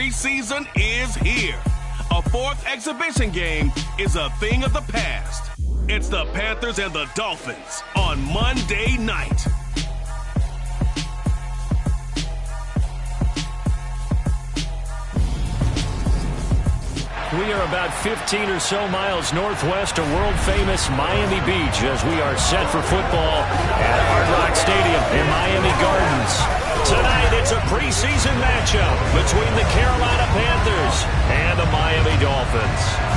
preseason is here. A fourth exhibition game is a thing of the past. It's the Panthers and the Dolphins on Monday night. We are about 15 or so miles northwest of world-famous Miami Beach as we are set for football at Hard Rock Stadium in Miami Gardens. Tonight, it's a preseason matchup between the Carolina Panthers and the Miami Dolphins.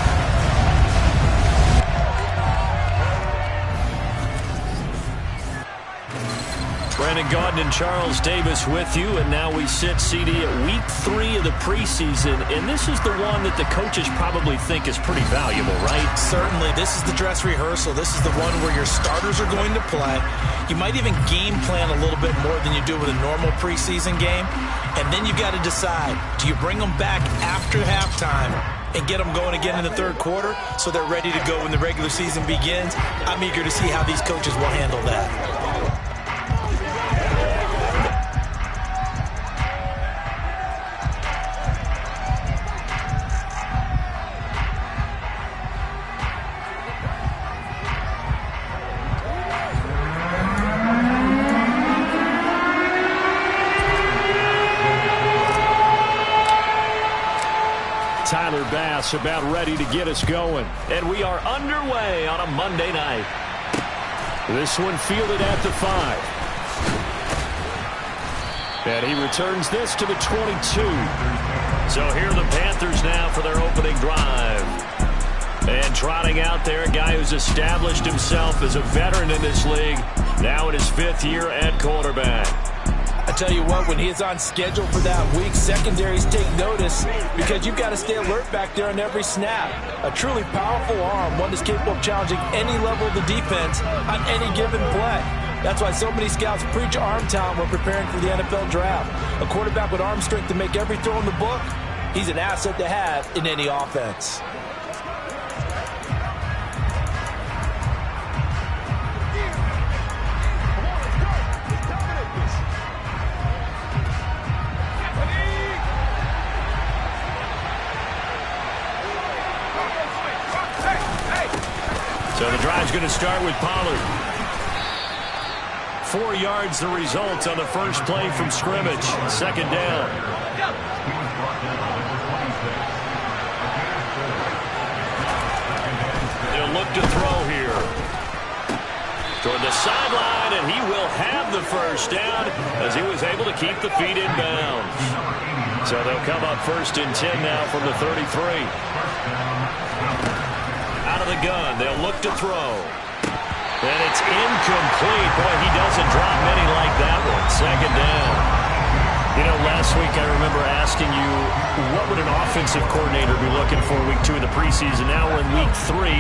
Brandon Gaudin and Charles Davis with you, and now we sit, CD, at week 3 of the preseason, and this is the one that the coaches probably think is pretty valuable, right? Certainly. This is the dress rehearsal. This is the one where your starters are going to play. You might even game plan a little bit more than you do with a normal preseason game, and then you've got to decide, do you bring them back after halftime and get them going again in the third quarter so they're ready to go when the regular season begins? I'm eager to see how these coaches will handle that. Tyler Bass about ready to get us going. And we are underway on a Monday night. This one fielded at the 5. And he returns this to the 22. So here are the Panthers now for their opening drive. And trotting out there, a guy who's established himself as a veteran in this league, now in his 5th year at quarterback. I tell you what, when he is on schedule for that week, secondaries take notice because you've got to stay alert back there on every snap. A truly powerful arm, one that's capable of challenging any level of the defense on any given play. That's why so many scouts preach arm talent when preparing for the NFL draft. A quarterback with arm strength to make every throw in the book, he's an asset to have in any offense. So the drive's going to start with Pollard. 4 yards the result on the first play from scrimmage. Second down. They'll look to throw here. Toward the sideline, and he will have the first down as he was able to keep the feet in bounds. So they'll come up 1st and 10 now from the 33. Out of the gun, they'll look to throw. And it's incomplete. Boy, he doesn't drop many like that one. Second down. You know, last week I remember asking you, what would an offensive coordinator be looking for week 2 of the preseason? Now we're in week 3.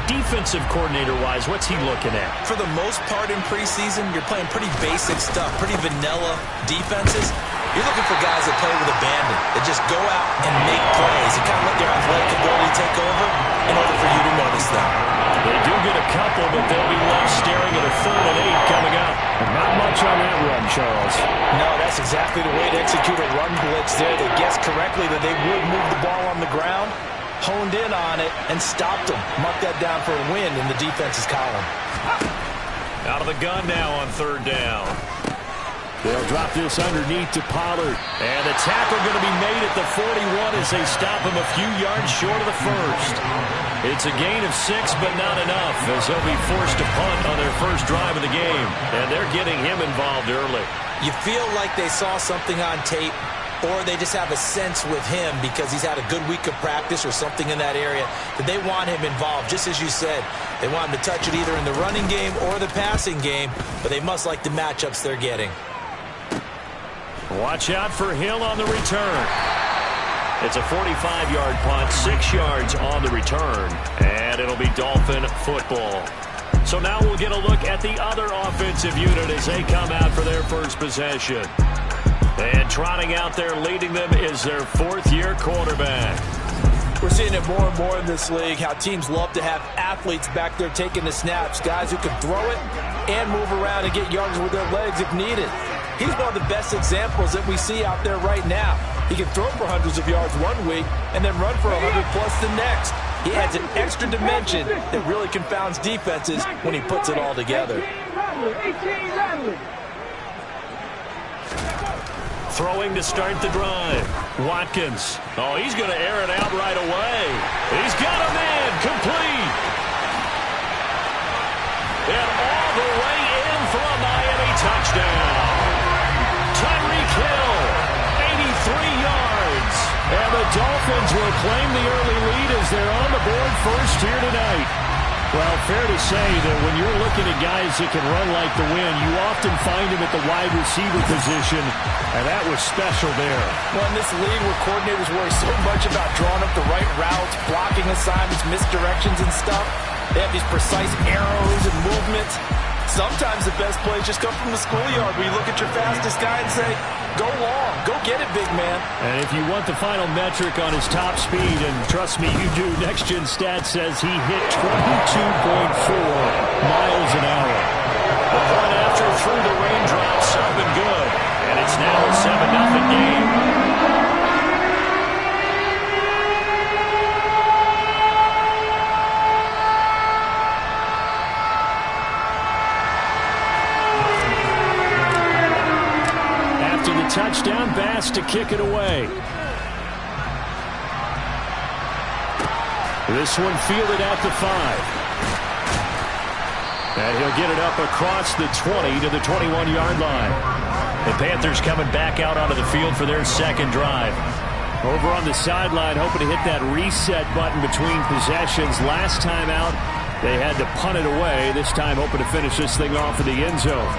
Defensive coordinator-wise, what's he looking at? For the most part in preseason, you're playing pretty basic stuff, pretty vanilla defenses. You're looking for guys that play with abandon, that just go out and make plays and kind of let their athletic ability take over in order for you to notice them. They do get a couple, but they'll be left staring at a 3rd and 8 coming up. Not much on that run, Charles. No, that's exactly the way to execute a run blitz there. They guessed correctly that they would move the ball on the ground, honed in on it, and stopped them. Mark that down for a win in the defense's column. Out of the gun now on 3rd down. They'll drop this underneath to Pollard. And the tackle going to be made at the 41 as they stop him a few yards short of the 1st. It's a gain of 6, but not enough as they'll be forced to punt on their first drive of the game. And they're getting him involved early. You feel like they saw something on tape, or they just have a sense with him because he's had a good week of practice or something in that area that they want him involved. Just as you said, they want him to touch it either in the running game or the passing game, but they must like the matchups they're getting. Watch out for Hill on the return. It's a 45-yard punt, 6 yards on the return, and it'll be Dolphin football. So now we'll get a look at the other offensive unit as they come out for their first possession. And trotting out there leading them is their 4th-year quarterback. We're seeing it more and more in this league, how teams love to have athletes back there taking the snaps, guys who can throw it and move around and get yards with their legs if needed. He's one of the best examples that we see out there right now. He can throw for hundreds of yards one week and then run for 100+ the next. He adds an extra dimension that really confounds defenses when he puts it all together. Throwing to start the drive. Watkins. Oh, he's going to air it out right away. He's got a man complete. And all the way in for a Miami touchdown. Tyreek Hill, 83 yards. And the Dolphins will claim the early lead as they're on the board first here tonight. Well, fair to say that when you're looking at guys that can run like the wind, you often find them at the wide receiver position, and that was special there. Well, in this league where coordinators worry so much about drawing up the right routes, blocking assignments, misdirections and stuff, they have these precise arrows and movements. Sometimes the best plays just come from the schoolyard where you look at your fastest guy and say, go long, go get it, big man. And if you want the final metric on his top speed, and trust me, you do, Next Gen Stats says he hit 22.4 miles an hour. The run after through the raindrops up and good, and it's now a 7-0 game. Touchdown, Bass to kick it away. This one fielded at the 5. And he'll get it up across the 20 to the 21-yard line. The Panthers coming back out onto the field for their second drive. Over on the sideline, hoping to hit that reset button between possessions. Last time out, they had to punt it away. This time, hoping to finish this thing off in the end zone.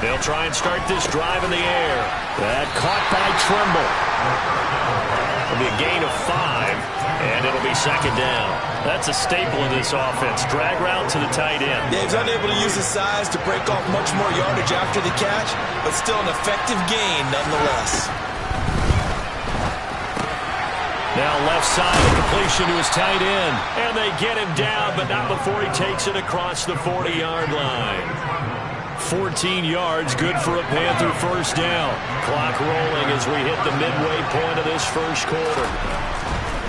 They'll try and start this drive in the air. That caught by Trimble. It'll be a gain of 5, and it'll be second down. That's a staple of this offense. Drag route to the tight end. Yeah, he's unable to use his size to break off much more yardage after the catch, but still an effective gain nonetheless. Now left side, a completion to his tight end. And they get him down, but not before he takes it across the 40-yard line. 14 yards, good for a Panther first down. Clock rolling as we hit the midway point of this first quarter.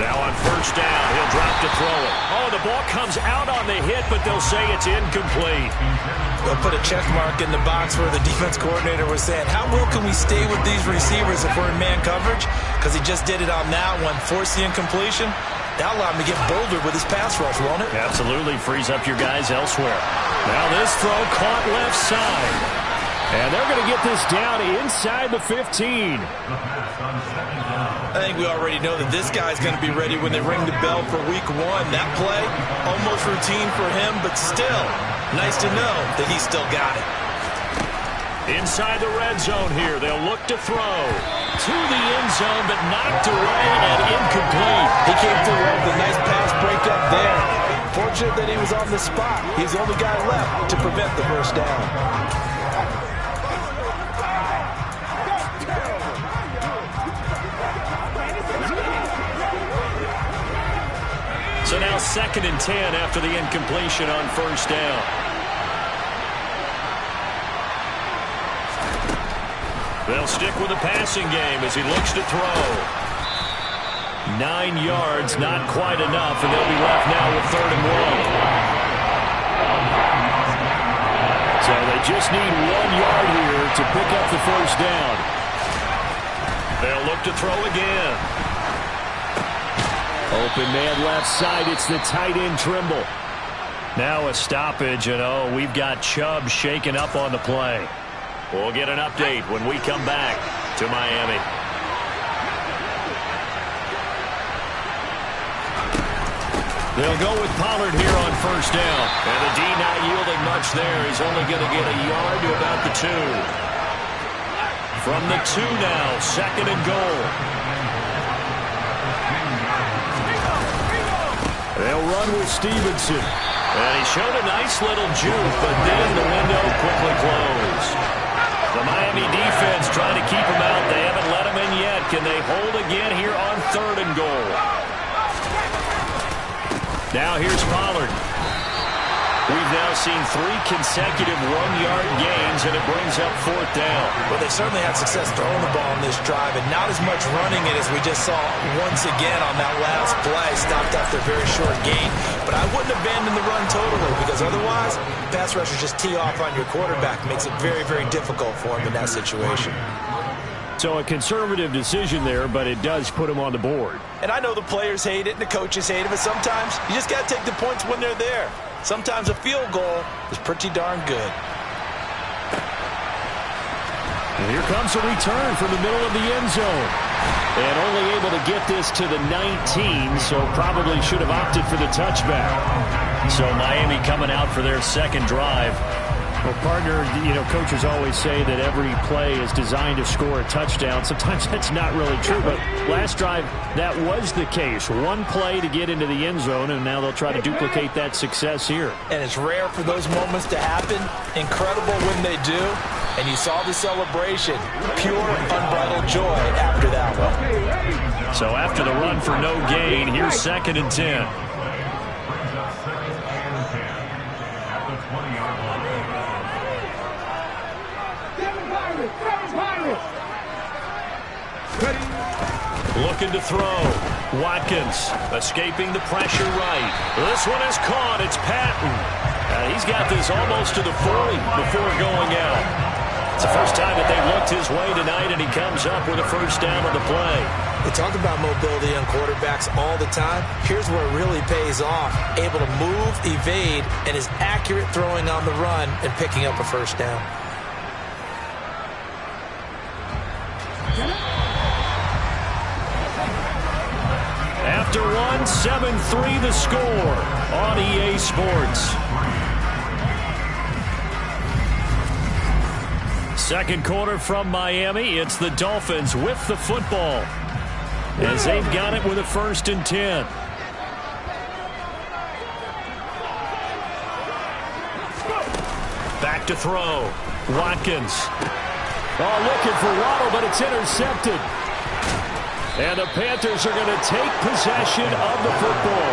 Now on first down, he'll drop to throw it. Oh, the ball comes out on the hit, but they'll say it's incomplete. They'll put a check mark in the box where the defense coordinator was saying, how well can we stay with these receivers if we're in man coverage? Because he just did it on that one, force the incompletion. That'll allow him to get bolder with his pass rush, won't it? Absolutely, frees up your guys elsewhere. Now this throw caught left side. And they're going to get this down inside the 15. I think we already know that this guy's going to be ready when they ring the bell for week 1. That play, almost routine for him, but still, nice to know that he's still got it. Inside the red zone here, they'll look to throw. To the end zone, but knocked away and incomplete. He came through with a nice pass breakup there. Fortunate that he was on the spot. He's the only guy left to prevent the first down. So now 2nd and 10 after the incompletion on first down. They'll stick with the passing game as he looks to throw. 9 yards, not quite enough, and they'll be left now with 3rd and 1. So they just need 1 yard here to pick up the first down. They'll look to throw again. Open man left side, it's the tight end Trimble. Now a stoppage, and we've got Chubb shaken up on the play. We'll get an update when we come back to Miami. They'll go with Pollard here on first down. And the D not yielding much there. He's only going to get a yard to about the 2. From the 2 now, 2nd and goal. They'll run with Stevenson. And he showed a nice little juke, but then the window quickly closed. The Miami defense trying to keep him out. They haven't let him in yet. Can they hold again here on 3rd and goal? Now here's Pollard. We've now seen 3 consecutive 1-yard gains, and it brings up 4th down. Well, they certainly had success throwing the ball on this drive, and not as much running it as we just saw once again on that last play. Stopped after a very short gain. But I wouldn't abandon the run totally, because otherwise, pass rushers just tee off on your quarterback. Makes it very, very difficult for him in that situation. So a conservative decision there, but it does put him on the board. And I know the players hate it and the coaches hate it, but sometimes you just got to take the points when they're there. Sometimes a field goal is pretty darn good. And here comes a return from the middle of the end zone. And only able to get this to the 19, so probably should have opted for the touchback. So Miami coming out for their second drive. Well, partner, coaches always say that every play is designed to score a touchdown. Sometimes that's not really true, but last drive, that was the case. One play to get into the end zone, and now they'll try to duplicate that success here. And it's rare for those moments to happen. Incredible when they do. And you saw the celebration. Pure, unbridled joy after that one. So after the run for no gain, here's 2nd and 10. Looking to throw. Watkins escaping the pressure right. This one is caught. It's Patton. He's got this almost to the 40 before going out. It's the first time that they've looked his way tonight, and he comes up with a first down on the play. We talk about mobility on quarterbacks all the time. Here's where it really pays off. Able to move, evade, and is accurate throwing on the run and picking up a first down. After one, 7-3 the score on EA Sports. Second quarter from Miami. It's the Dolphins with the football, as they've got it with a 1st and 10. Back to throw. Watkins. Oh, looking for Waddle, but it's intercepted. And the Panthers are going to take possession of the football.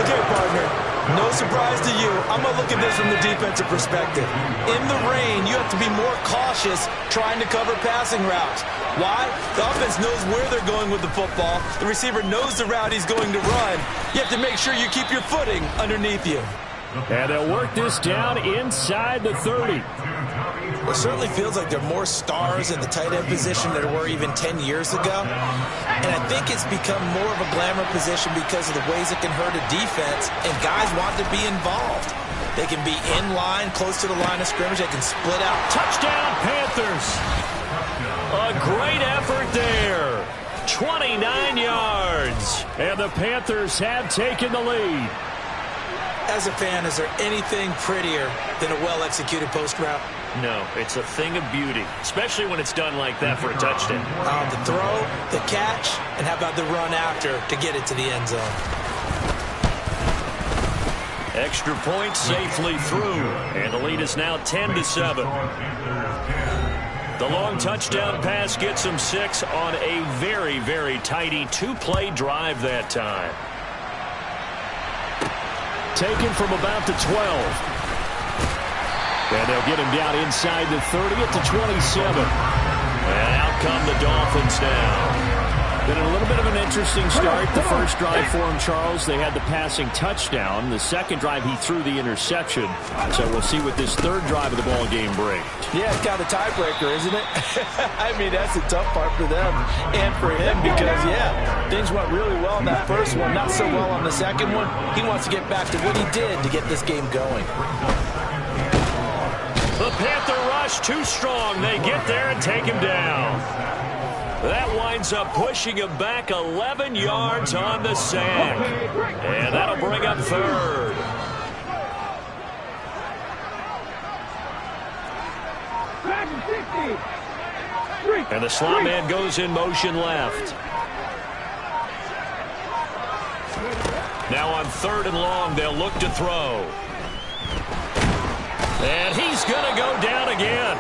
Okay, partner, no surprise to you. I'm going to look at this from the defensive perspective. In the rain, you have to be more cautious trying to cover passing routes. Why? The offense knows where they're going with the football. The receiver knows the route he's going to run. You have to make sure you keep your footing underneath you. And they'll work this down inside the 30. It certainly feels like there are more stars in the tight end position than there were even 10 years ago. And I think it's become more of a glamour position because of the ways it can hurt a defense, and guys want to be involved. They can be in line, close to the line of scrimmage. They can split out. Touchdown, Panthers. A great effort there. 29 yards. And the Panthers have taken the lead. As a fan, is there anything prettier than a well-executed post route? No, it's a thing of beauty, especially when it's done like that for a touchdown. The throw, the catch, and how about the run after to get it to the end zone? Extra point safely through, and the lead is now 10-7. The long touchdown pass gets them 6 on a very, very tidy 2-play drive that time. Taken from about the 12. And they'll get him down inside the 30 at the 27. And out come the Dolphins now. Been a little bit of an interesting start. The first drive for him, Charles, they had the passing touchdown. The second drive, he threw the interception. So we'll see what this third drive of the ball game brings. Yeah, it's kind of a tiebreaker, isn't it? I mean, that's the tough part for them and for him because, yeah, things went really well in that first one, not so well on the second one. He wants to get back to what he did to get this game going. The Panther rush too strong. They get there and take him down. That winds up pushing him back 11 yards on the sack. And that'll bring up third. And the slot man goes in motion left. Now on 3rd and long, they'll look to throw. And he's going to go down again.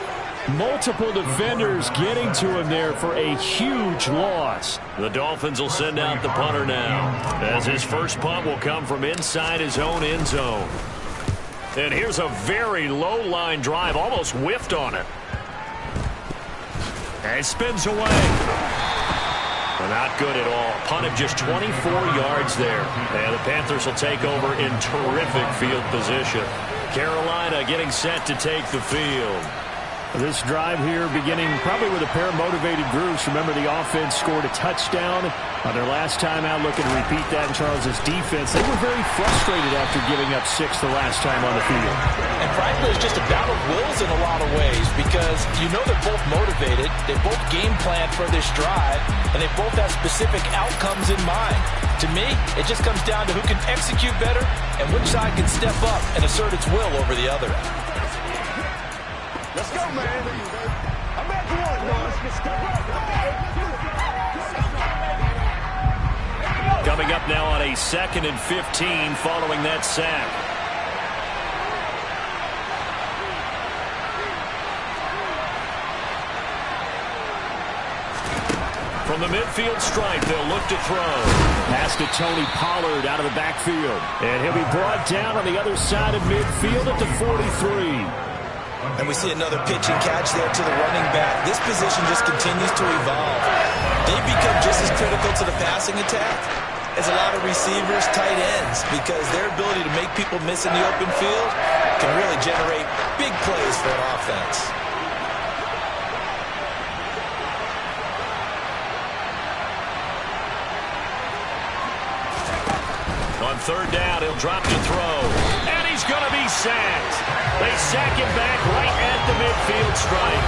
Multiple defenders getting to him there for a huge loss. The Dolphins will send out the punter now, as his first punt will come from inside his own end zone. And here's a very low line drive, almost whiffed on it. And it spins away. Well, not good at all. Punt of just 24 yards there. And the Panthers will take over in terrific field position. Carolina getting set to take the field. This drive here beginning probably with a pair of motivated groups. Remember, the offense scored a touchdown on their last time out, looking to repeat that in Charles's defense. They were very frustrated after giving up 6 the last time on the field. And frankly, it's just a battle of wills in a lot of ways, because you know they're both motivated, they both game plan for this drive, and they both have specific outcomes in mind. To me, it just comes down to who can execute better and which side can step up and assert its will over the other. Let's go, man. I'm at the one, boys. Coming up now on a 2nd and 15 following that sack. From the midfield stripe, they'll look to throw. Pass to Tony Pollard out of the backfield. And he'll be brought down on the other side of midfield at the 43. And we see another pitch and catch there to the running back. This position just continues to evolve. They become just as critical to the passing attack as a lot of receivers, tight ends, because their ability to make people miss in the open field can really generate big plays for an offense. On 3rd down, he'll drop to throw. And he's going to be sacked. They sack him back right at the midfield stripe.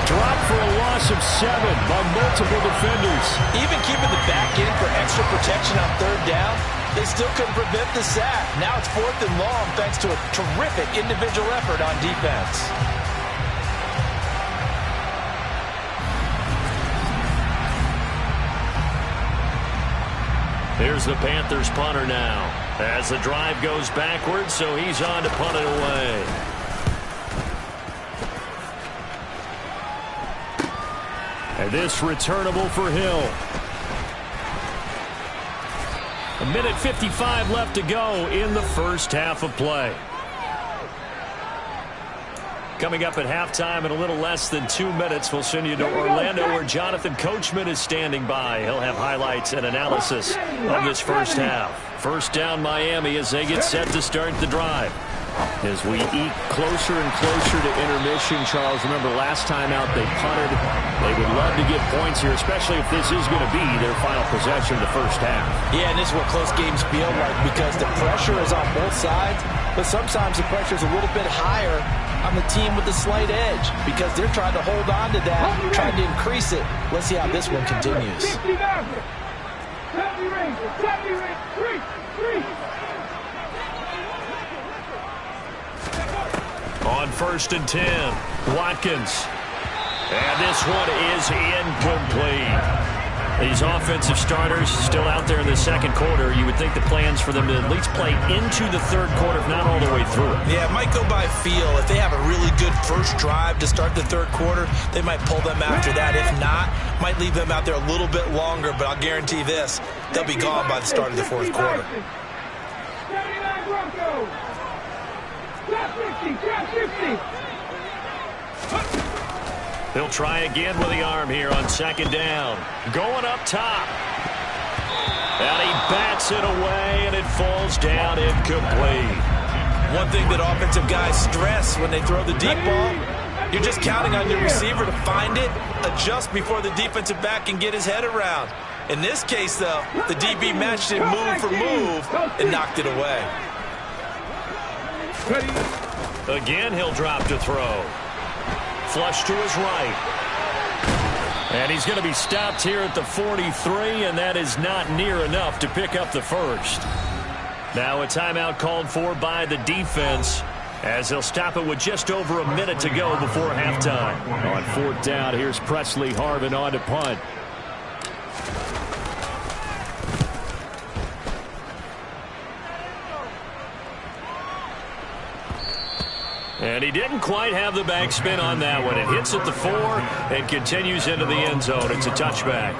Dropped for a loss of 7 by multiple defenders. Even keeping the back in for extra protection on 3rd down, they still couldn't prevent the sack. Now it's 4th and long thanks to a terrific individual effort on defense. Here's the Panthers punter now, as the drive goes backwards, so he's on to punt it away. And this returnable for Hill. 1:55 left to go in the first half of play. Coming up at halftime in a little less than 2 minutes, we'll send you to Orlando, where Jonathan Coachman is standing by. He'll have highlights and analysis of this first half. First down Miami as they get set to start the drive. As we eke closer and closer to intermission, Charles, remember last time out they punted. They would love to get points here, especially if this is going to be their final possession of the first half. Yeah, and this is what close games feel like, because the pressure is on both sides, but sometimes the pressure is a little bit higher on the team with the slight edge, because they're trying to hold on to that, trying to increase it. Let's see how this one continues. On 1st and 10, Watkins. And this one is incomplete. These offensive starters still out there in the second quarter. You would think the plans for them to at least play into the third quarter, if not all the way through it. Yeah, it might go by feel. If they have a really good first drive to start the third quarter, they might pull them after that. If not, might leave them out there a little bit longer, but I'll guarantee this, they'll be gone by the start of the fourth quarter. He'll try again with the arm here on 2nd down. Going up top. And he bats it away, and it falls down incomplete. One thing that offensive guys stress when they throw the deep ball, you're just counting on your receiver to find it, adjust before the defensive back can get his head around. In this case, though, the DB matched it move for move and knocked it away. Again, he'll drop to throw. Flush to his right. And he's going to be stopped here at the 43, and that is not near enough to pick up the first. Now a timeout called for by the defense, as they'll stop it with just over a minute to go before halftime. On 4th down, here's Presley Harvin on to punt. And he didn't quite have the backspin on that one. It hits at the 4 and continues into the end zone. It's a touchback.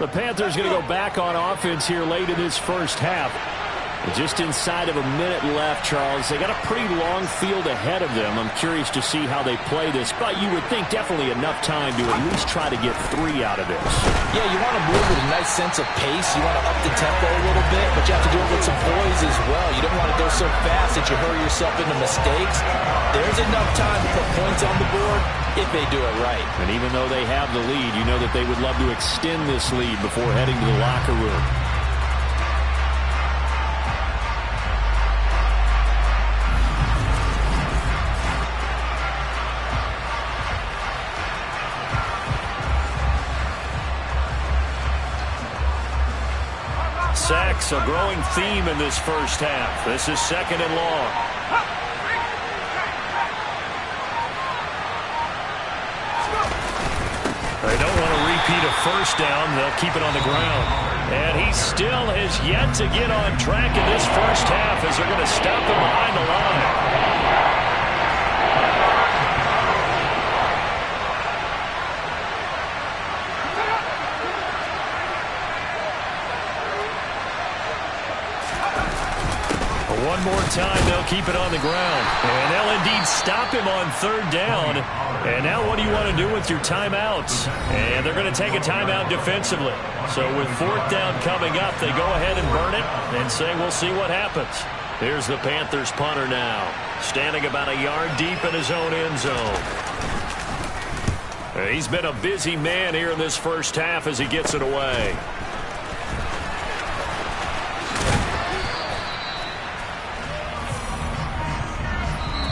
The Panthers going to go back on offense here late in this first half. Just inside of a minute left, Charles. They got a pretty long field ahead of them. I'm curious to see how they play this, but you would think definitely enough time to at least try to get 3 out of this. Yeah, you want to move with a nice sense of pace. You want to up the tempo a little bit, but you have to do it with some poise as well. You don't want to go so fast that you hurry yourself into mistakes. There's enough time to put points on the board if they do it right. And even though they have the lead, you know that they would love to extend this lead before heading to the locker room. Sacks, a growing theme in this first half. This is 2nd and long. They don't want to repeat a first down. They'll keep it on the ground. And he still has yet to get on track in this first half as they're going to stop him behind the line. One more time, they'll keep it on the ground. And they'll indeed stop him on 3rd down. And now what do you want to do with your timeouts? And they're going to take a timeout defensively. So with 4th down coming up, they go ahead and burn it and say we'll see what happens. Here's the Panthers punter now, standing about a yard deep in his own end zone. He's been a busy man here in this first half as he gets it away.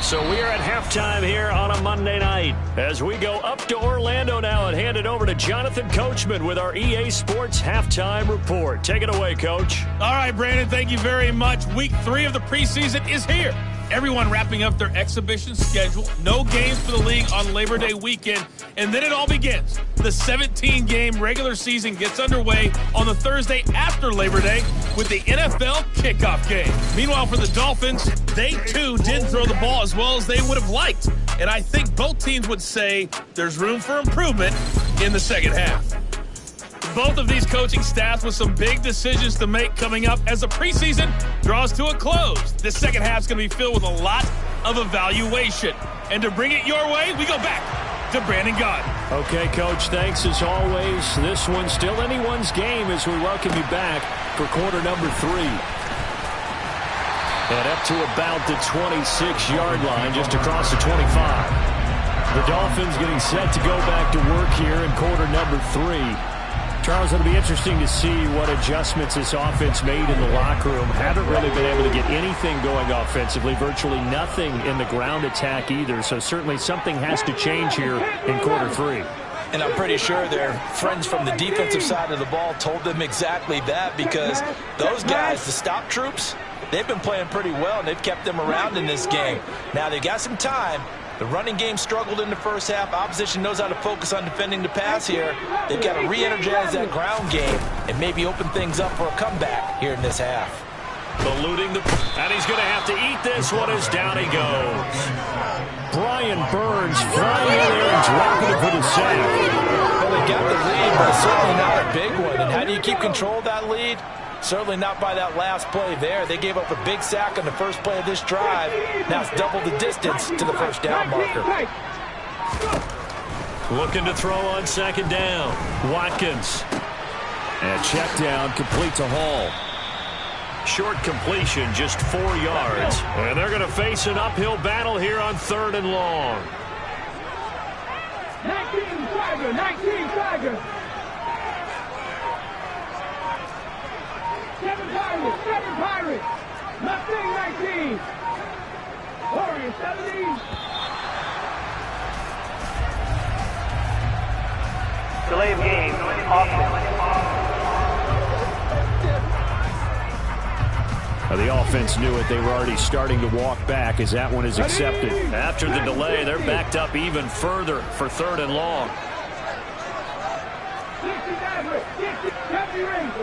So we are at halftime here on a Monday night as we go up to Orlando now and hand it over to Jonathan Coachman with our EA Sports Halftime Report. Take it away, Coach. All right, Brandon, thank you very much. Week 3 of the preseason is here. Everyone wrapping up their exhibition schedule. No games for the league on Labor Day weekend. And then it all begins. The 17-game regular season gets underway on the Thursday after Labor Day with the NFL kickoff game. Meanwhile, for the Dolphins, they too didn't throw the ball as well as they would have liked. And I think both teams would say there's room for improvement in the second half. Both of these coaching staffs with some big decisions to make coming up as the preseason draws to a close. The second half is going to be filled with a lot of evaluation. And to bring it your way, we go back to Brandon Gaudin. Okay, Coach, thanks as always. This one's still anyone's game as we welcome you back for quarter number 3. And up to about the 26-yard line, just across the 25. The Dolphins getting set to go back to work here in quarter number 3. Charles, it'll be interesting to see what adjustments this offense made in the locker room. Haven't really been able to get anything going offensively, virtually nothing in the ground attack either. So certainly something has to change here in quarter 3. And I'm pretty sure their friends from the defensive side of the ball told them exactly that, because those guys, the stop troops, they've been playing pretty well, and they've kept them around in this game. Now, they got some time. The running game struggled in the first half. Opposition knows how to focus on defending the pass here. They've got to re-energize that ground game and maybe open things up for a comeback here in this half. Eluding the... And he's going to have to eat this one as down he goes. Brian Burns flying in there and dropping it for the sack. Well, they got the lead, but certainly not a big one. And how do you keep control of that lead? Certainly not by that last play there. They gave up a big sack on the first play of this drive. Now it's double the distance to the first down marker. Looking to throw on 2nd down. Watkins. And check down, complete to Hall. Short completion, just 4 yards. And they're going to face an uphill battle here on 3rd and long. 19 Tiger. 7 Pirates. Mustang 19. Warriors 70. Delay of game. The offense knew it. They were already starting to walk back as that one is accepted. After the delay, they're backed up even further for 3rd and long.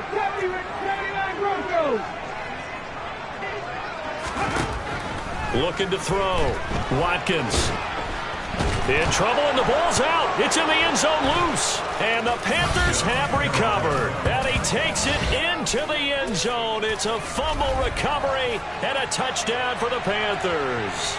79 Broncos. Looking to throw. Watkins. In trouble, and the ball's out. It's in the end zone loose. And the Panthers have recovered. And he takes it into the end zone. It's a fumble recovery and a touchdown for the Panthers.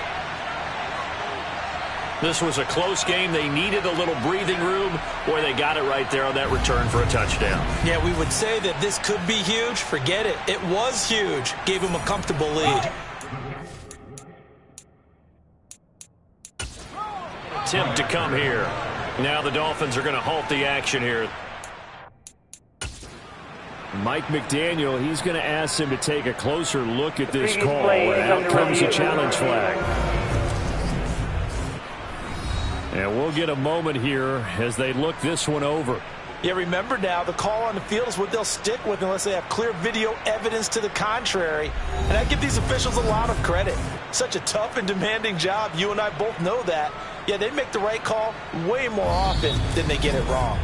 This was a close game. They needed a little breathing room. Boy, they got it right there on that return for a touchdown. Yeah, we would say that this could be huge. Forget it. It was huge. Gave him a comfortable lead. Attempt to come here. Now the Dolphins are going to halt the action here. Mike McDaniel, he's going to ask him to take a closer look at this call. And out comes a challenge flag. And we'll get a moment here as they look this one over. Yeah, remember now, the call on the field is what they'll stick with unless they have clear video evidence to the contrary. And I give these officials a lot of credit. Such a tough and demanding job. You and I both know that. Yeah, they make the right call way more often than they get it wrong.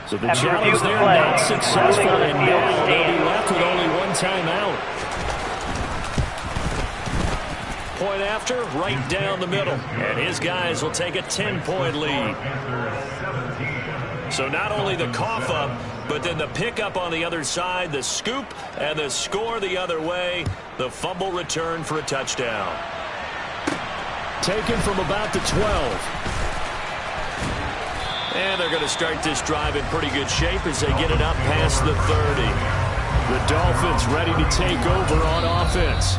So the challenge there not successful, and now they'll be left with only one timeout. Point after, right down the middle. And his guys will take a 10-point lead. So not only the cough up, but then the pickup on the other side, the scoop, and the score the other way. The fumble return for a touchdown. Taken from about the 12. And they're going to start this drive in pretty good shape as they get it up past the 30. The Dolphins ready to take over on offense.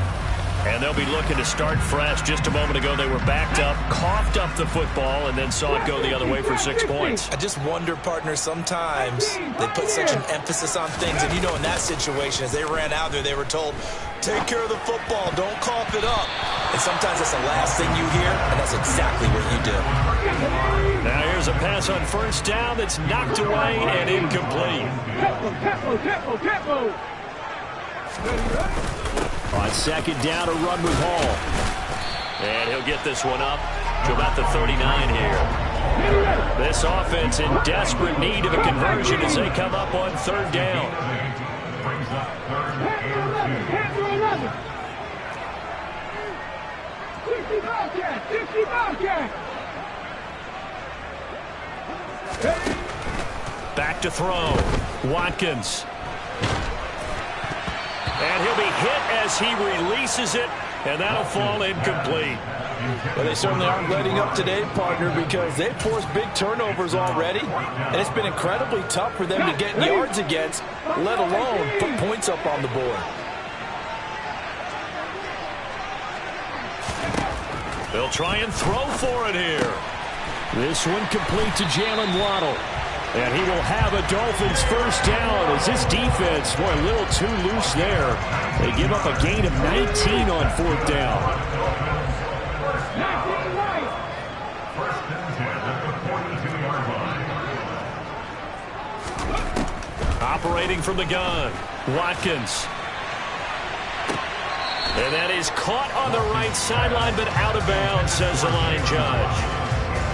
And they'll be looking to start fresh. Just a moment ago, they were backed up, coughed up the football, and then saw it go the other way for 6 points. I just wonder, partner, sometimes they put such an emphasis on things. And, you know, in that situation, as they ran out there, they were told, take care of the football, don't cough it up. And sometimes that's the last thing you hear, and that's exactly what you do. Now here's a pass on first down that's knocked away and incomplete. Tempo. On second down, a run with Hall. And he'll get this one up to about the 39 here. This offense in desperate need of a conversion as they come up on third down. 60 Bobcat. Back to throw. Watkins. And he'll be hit as he releases it, and that'll fall incomplete. Well, they certainly aren't letting up today, partner, because they've forced big turnovers already, and it's been incredibly tough for them to get yards against, let alone put points up on the board. They'll try and throw for it here. This one complete to Jalen Waddle. And he will have a Dolphins first down as this defense, boy, a little too loose there. They give up a gain of 19 on fourth down. Operating from the gun, Watkins. And that is caught on the right sideline, but out of bounds, says the line judge.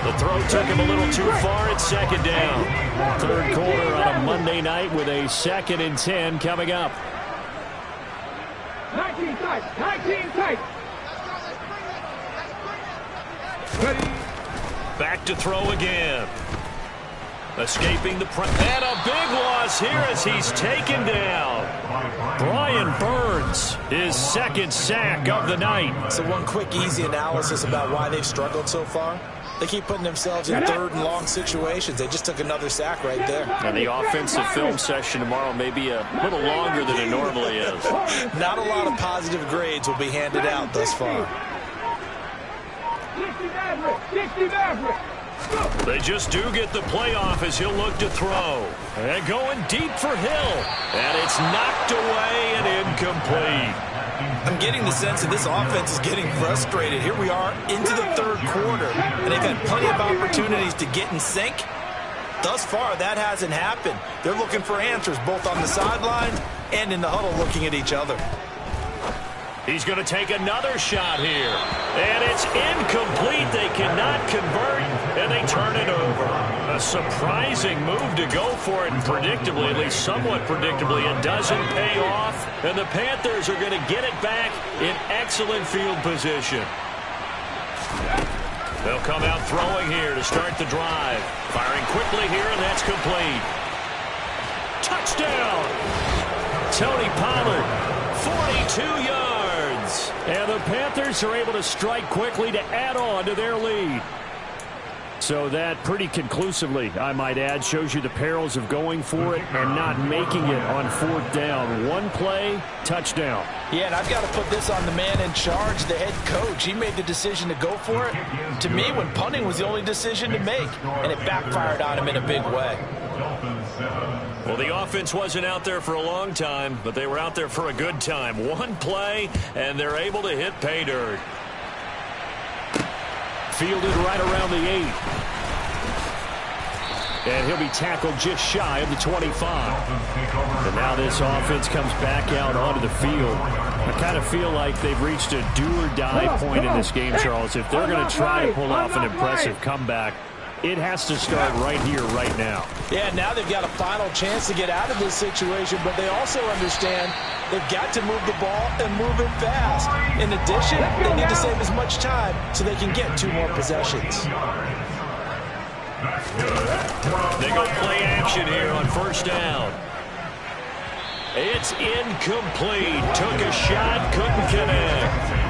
The throw took him a little too far at second down. Third quarter on a Monday night with a 2nd and 10 coming up. 19 tight. Back to throw again. Escaping the press. And a big loss here as he's taken down. Brian Burns, his 2nd sack of the night. So one quick, easy analysis about why they've struggled so far. They keep putting themselves in third and long situations. They just took another sack right there. And the offensive film session tomorrow may be a little longer than it normally is. Not a lot of positive grades will be handed out thus far. 60 Maverick. They just do get the playoff as he'll look to throw. And going deep for Hill. And it's knocked away and incomplete. I'm getting the sense that this offense is getting frustrated. Here we are into the third quarter, and they've had plenty of opportunities to get in sync. Thus far, that hasn't happened. They're looking for answers both on the sidelines and in the huddle looking at each other. He's going to take another shot here. And it's incomplete. They cannot convert, and they turn it over. A surprising move to go for it, and predictably, at least somewhat predictably, it doesn't pay off. And the Panthers are going to get it back in excellent field position. They'll come out throwing here to start the drive. Firing quickly here, and that's complete. Touchdown! Tony Pollard, 42 yards. And the Panthers are able to strike quickly to add on to their lead. So that pretty conclusively, I might add, shows you the perils of going for it and not making it on fourth down. One play, touchdown. Yeah, and I've got to put this on the man in charge, the head coach. He made the decision to go for it. To me, when punting was the only decision to make, and it backfired on him in a big way. Well, the offense wasn't out there for a long time, but they were out there for a good time. One play, and they're able to hit pay dirt. Fielded right around the 8. And he'll be tackled just shy of the 25. And now this offense comes back out onto the field. I kind of feel like they've reached a do-or-die point in this game, Charles. If they're going to try to pull off an impressive comeback, it has to start right here, right now. Yeah, now they've got a final chance to get out of this situation, but they also understand they've got to move the ball and move it fast. In addition, they need to save as much time so they can get 2 more possessions. They go play action here on first down. It's incomplete. Took a shot, couldn't connect.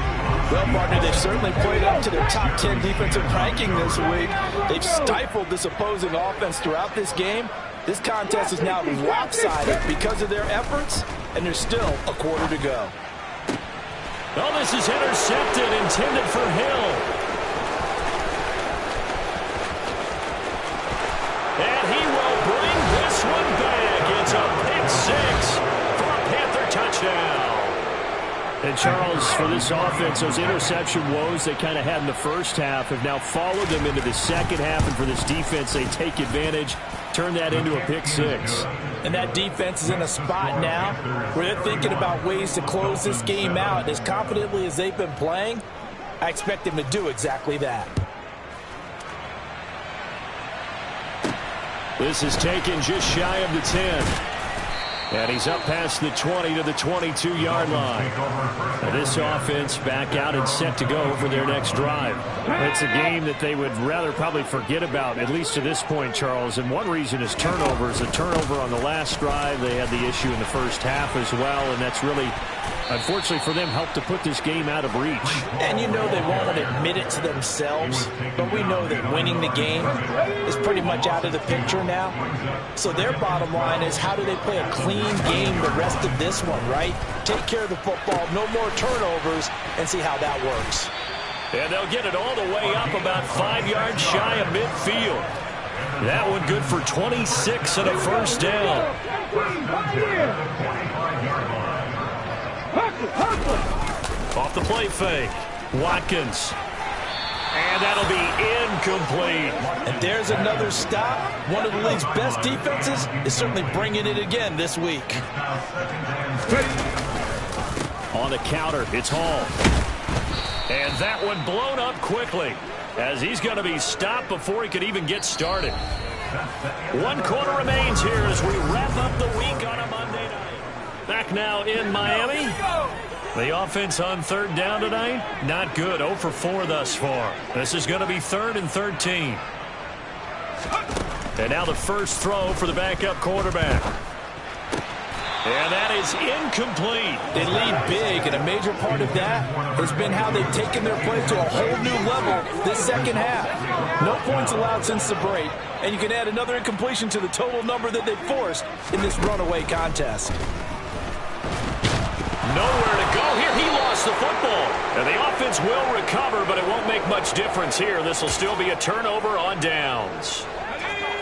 Well, partner, they've certainly played up to their top 10 defensive ranking this week. They've stifled this opposing offense throughout this game. This contest is now lopsided because of their efforts, and there's still a quarter to go. Oh, this is intercepted, intended for Hill. And he will bring this one back. It's a pick 6 for a Panther touchdown. And, Charles, for this offense, those interception woes they kind of had in the first half have now followed them into the second half. And for this defense, they take advantage, turn that into a pick 6. And that defense is in a spot now where they're thinking about ways to close this game out. As confidently as they've been playing, I expect them to do exactly that. This is taken just shy of the 10. And he's up past the 20 to the 22-yard line. And this offense back out and set to go for their next drive. It's a game that they would rather probably forget about, at least to this point, Charles. And one reason is turnovers. A turnover on the last drive. They had the issue in the first half as well. And that's really, unfortunately for them, helped to put this game out of reach. And you know they won't admit it to themselves, but we know that winning the game is pretty much out of the picture now. So their bottom line is, how do they play a clean game the rest of this one, right? Take care of the football, no more turnovers, and see how that works. And they'll get it all the way up about 5 yards shy of midfield. That one good for 26 and a first down. Off the play fake. Watkins. And that'll be incomplete. And there's another stop. One of the league's best defenses is certainly bringing it again this week. On the counter, it's Hall. And that one blown up quickly, as he's going to be stopped before he could even get started. 1 quarter remains here as we wrap up the week on a Monday night. Back now in Miami. The offense on third down tonight, not good. 0 for 4 thus far. This is going to be 3rd and 13. And now the first throw for the backup quarterback. And that is incomplete. They lead big, and a major part of that has been how they've taken their play to a whole new level this second half. No points allowed since the break, and you can add another incompletion to the total number that they've forced in this runaway contest. Nowhere to go here. He lost the football. And the offense will recover, but it won't make much difference here. This will still be a turnover on downs.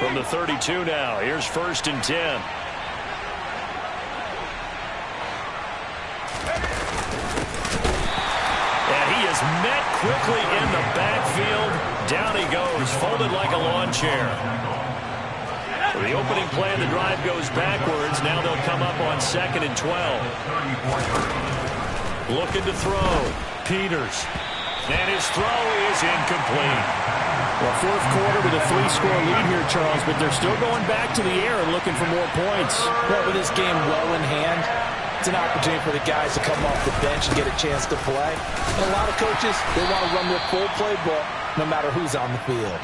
From the 32 now, here's 1st and 10. And he is met quickly in the backfield. Down he goes, folded like a lawn chair. The opening play of the drive goes backwards. Now they'll come up on 2nd and 12. Looking to throw. Peters. And his throw is incomplete. Well, fourth quarter with a 3-score lead here, Charles, but they're still going back to the air and looking for more points. Well, with this game well in hand, it's an opportunity for the guys to come off the bench and get a chance to play. And a lot of coaches, they want to run their full playbook no matter who's on the field.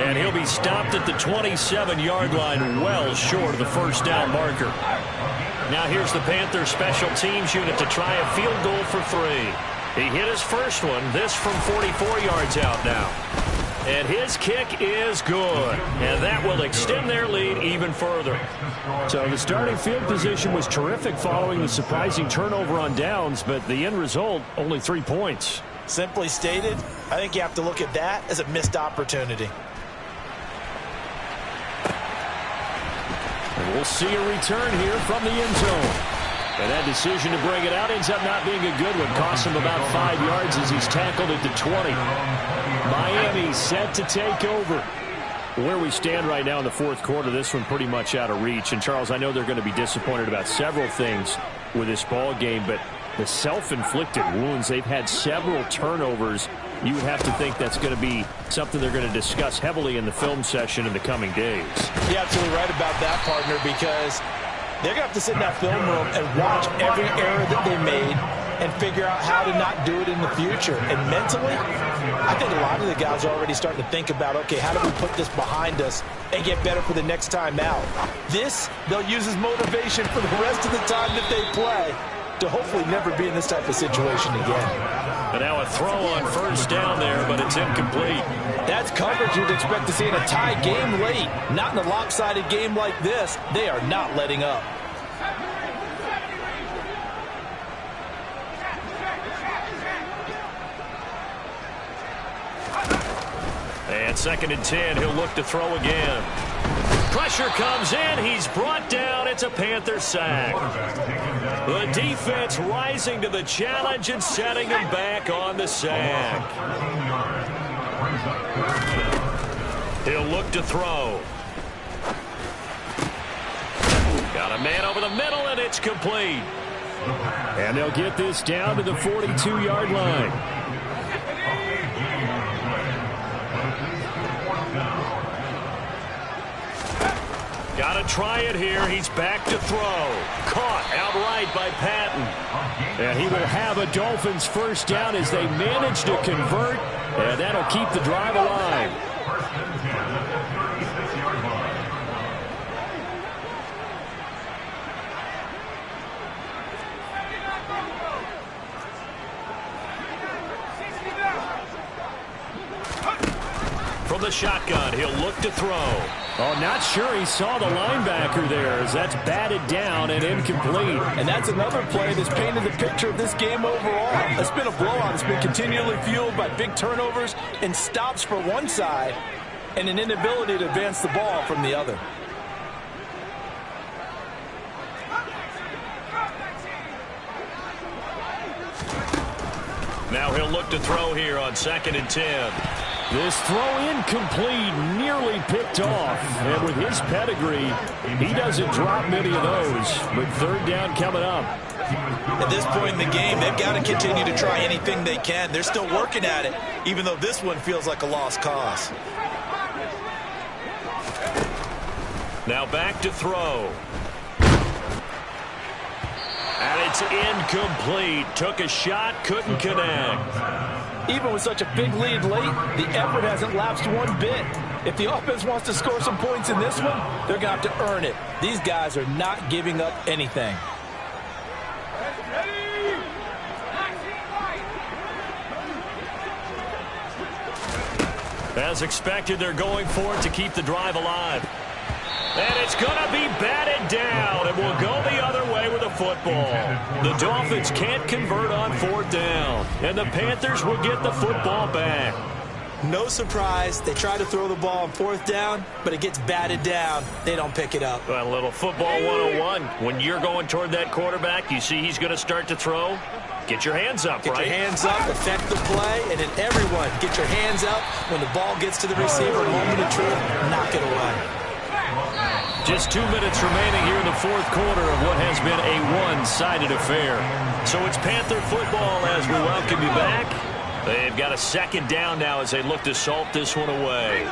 And he'll be stopped at the 27-yard line, well short of the first down marker. Now here's the Panthers special teams unit to try a field goal for 3. He hit his first one, this from 44 yards out now. And his kick is good. And that will extend their lead even further. So the starting field position was terrific following the surprising turnover on downs, but the end result, only 3 points. Simply stated, I think you have to look at that as a missed opportunity. And we'll see a return here from the end zone. And that decision to bring it out ends up not being a good one. Costs him about 5 yards as he's tackled at the 20. Miami set to take over. Where we stand right now in the fourth quarter, this one pretty much out of reach. And, Charles, I know they're going to be disappointed about several things with this ball game, but the self-inflicted wounds, they've had several turnovers. You would have to think that's going to be something they're going to discuss heavily in the film session in the coming days. You're absolutely right about that, partner, because they're going to have to sit in that film room and watch every error that they made and figure out how to not do it in the future. And mentally, I think a lot of the guys are already starting to think about, okay, how do we put this behind us and get better for the next time out? This, they'll use as motivation for the rest of the time that they play to hopefully never be in this type of situation again. But now a throw on first down there, but it's incomplete. That's coverage you'd expect to see in a tie game late. Not in a lopsided game like this. They are not letting up. And 2nd and 10, he'll look to throw again. Pressure comes in. He's brought down. It's a Panther sack. The defense rising to the challenge and setting him back on the sack. He'll look to throw. Got a man over the middle, and it's complete. And they'll get this down to the 42-yard line. Got to try it here. He's back to throw. Caught outright by Patton. And he will have a Dolphins first down as they manage to convert. And that'll keep the drive alive. From the shotgun, he'll look to throw. Oh, not sure he saw the linebacker there as that's batted down and incomplete. And that's another play that's painted the picture of this game overall. It's been a blowout. It's been continually fueled by big turnovers and stops for one side and an inability to advance the ball from the other. Now he'll look to throw here on 2nd and 10. This throw incomplete, nearly picked off. And with his pedigree, he doesn't drop many of those. But third down coming up. At this point in the game, they've got to continue to try anything they can. They're still working at it, even though this one feels like a lost cause. Now back to throw. And it's incomplete. Took a shot, couldn't connect. Even with such a big lead late, the effort hasn't lapsed one bit. If the offense wants to score some points in this one, they're going to have to earn it. These guys are not giving up anything. As expected, they're going for it to keep the drive alive. And it's going to be batted down, and will go the other way with the football. The Dolphins can't convert on 4th down, and the Panthers will get the football back. No surprise, they try to throw the ball on 4th down, but it gets batted down. They don't pick it up. Well, a little football 101. When you're going toward that quarterback, you see he's going to start to throw. Get your hands up, right? Get your hands up, affect the play, and then everyone get your hands up. When the ball gets to the receiver, moment of truth, knock it away. Just 2 minutes remaining here in the fourth quarter of what has been a one-sided affair. So it's Panther football as we welcome you back. They've got a second down now as they look to salt this one away.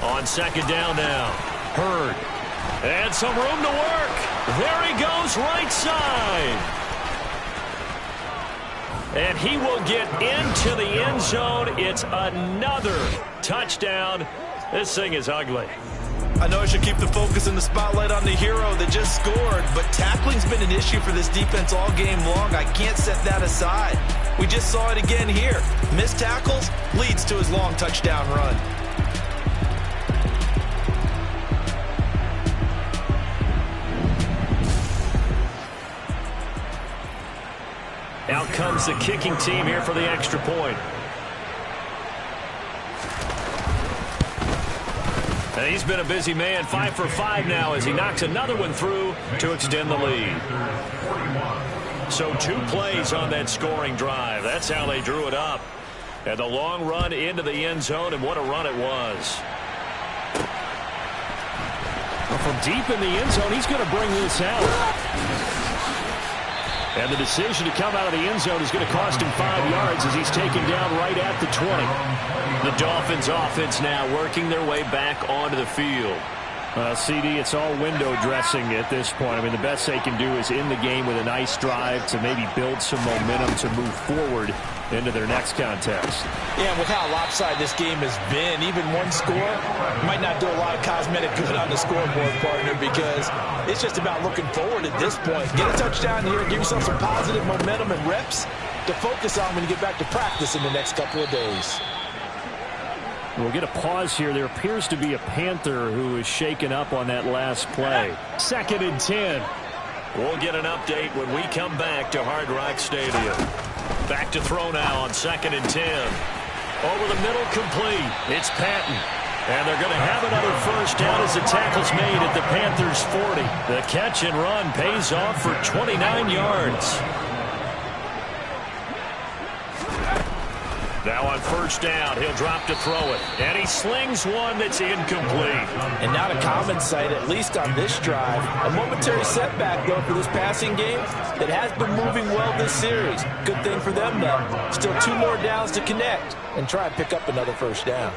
On second down now, Hurd. And some room to work. There he goes, right side. And he will get into the end zone. It's another touchdown. This thing is ugly. I know I should keep the focus and the spotlight on the hero that just scored, but tackling's been an issue for this defense all game long. I can't set that aside. We just saw it again here. Missed tackles leads to his long touchdown run. Out comes the kicking team here for the extra point. And he's been a busy man, 5 for 5 now as he knocks another one through to extend the lead. So 2 plays on that scoring drive. That's how they drew it up. And the long run into the end zone, and what a run it was. Well, from deep in the end zone, he's going to bring this out. And the decision to come out of the end zone is going to cost him 5 yards as he's taken down right at the 20. The Dolphins offense now working their way back onto the field. CD, it's all window dressing at this point. I mean, the best they can do is in the game with a nice drive to maybe build some momentum to move forward into their next contest. Yeah, with how lopsided this game has been, even one score might not do a lot of cosmetic good on the scoreboard, partner, because it's just about looking forward at this point. Get a touchdown here, give yourself some positive momentum and reps to focus on when you get back to practice in the next couple of days. We'll get a pause here. There appears to be a Panther who is shaken up on that last play. 2nd and 10. We'll get an update when we come back to Hard Rock Stadium. Back to throw now on 2nd and 10. Over the middle, complete. It's Patton. And they're going to have another first down as the tackle's made at the Panthers' 40. The catch and run pays off for 29 yards. Now on first down, he'll drop to throw it. And he slings one that's incomplete. And not a common sight, at least on this drive. A momentary setback, though, for this passing game that has been moving well this series. Good thing for them, though. Still 2 more downs to connect and try and pick up another first down.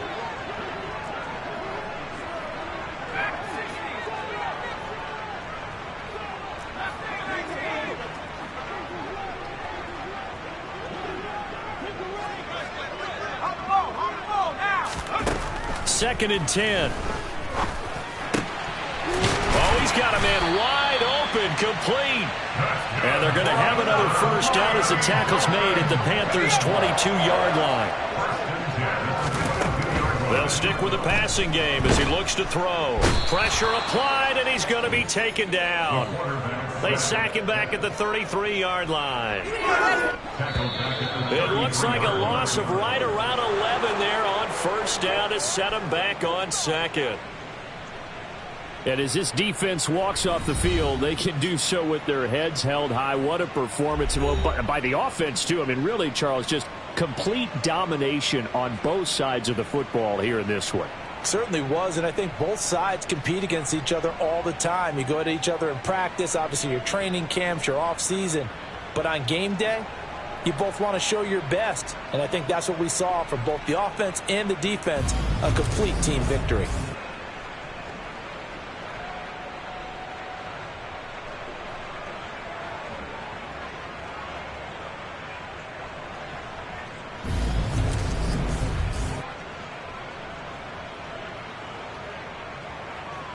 Second and 10. Oh, he's got a man wide open, complete. And they're going to have another first down as the tackle's made at the Panthers' 22-yard line. They'll stick with the passing game as he looks to throw. Pressure applied, and he's going to be taken down. They sack him back at the 33-yard line. It looks like a loss of right around 11 there on first down to set him back on second. And as this defense walks off the field, they can do so with their heads held high. What a performance by the offense, too. I mean, really, Charles, just complete domination on both sides of the football here in this one. Certainly was, and I think both sides compete against each other all the time. You go at each other in practice, obviously your training camps, your off-season. But on game day, you both want to show your best. And I think that's what we saw from both the offense and the defense, a complete team victory.